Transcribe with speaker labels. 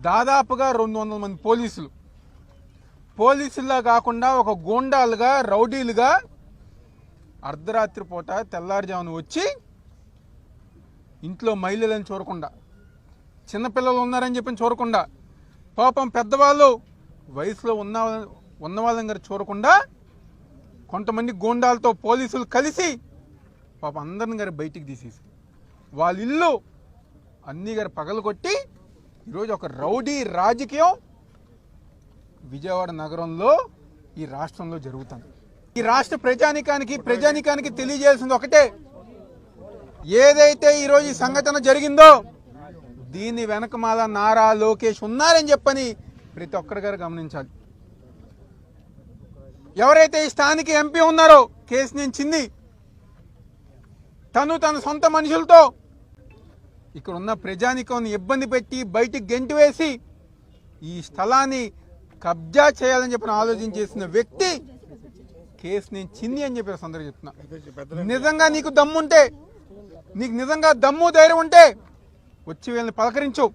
Speaker 1: దాదాపుగా 200 మంది పోలీసుల్లా కాకుండా ఒక గూండాలుగా రౌడీలుగా అర్ధరాత్రి పూట తెల్లారుజామున వచ్చి ఇంట్లో మహిళలను చూడకుండా, చిన్నపిల్లలు ఉన్నారని చెప్పి చూడకుండా, పాపం పెద్దవాళ్ళు వయసులో ఉన్న వాళ్ళని గారు చూడకుండా కొంతమంది గూండాలతో పోలీసులు కలిసి పాపం అందరిని గారు బయటికి తీసేసి వాళ్ళ ఇల్లు అన్నీ గారు పగలగొట్టి ఈరోజు ఒక రౌడీ రాజకీయం విజయవాడ నగరంలో ఈ రాష్ట్రంలో జరుగుతుంది. ఈ రాష్ట్ర ప్రజానికానికి తెలియజేయాల్సింది ఒకటే, ఏదైతే ఈరోజు ఈ సంఘటన జరిగిందో దీని వెనకమాల నారా లోకేష్ ఉన్నారని చెప్పని ప్రతి ఒక్కరి గారు గమనించాలి. ఎవరైతే ఈ స్థానిక ఎంపీ ఉన్నారో కేసినేని చిన్ని, తన సొంత మనుషులతో ఇక్కడ ఉన్న ప్రజానికాన్ని ఇబ్బంది పెట్టి బయటికి గెంటివేసి ఈ స్థలాన్ని కబ్జా చేయాలని చెప్పిన ఆలోచన చేసిన వ్యక్తి కేసినేని చిన్ని అని చెప్పి అందరూ చెప్తున్నా. నిజంగా నీకు దమ్ముంటే, నీకు నిజంగా దమ్ము ధైర్యం ఉంటే వచ్చి వీళ్ళని పలకరించు.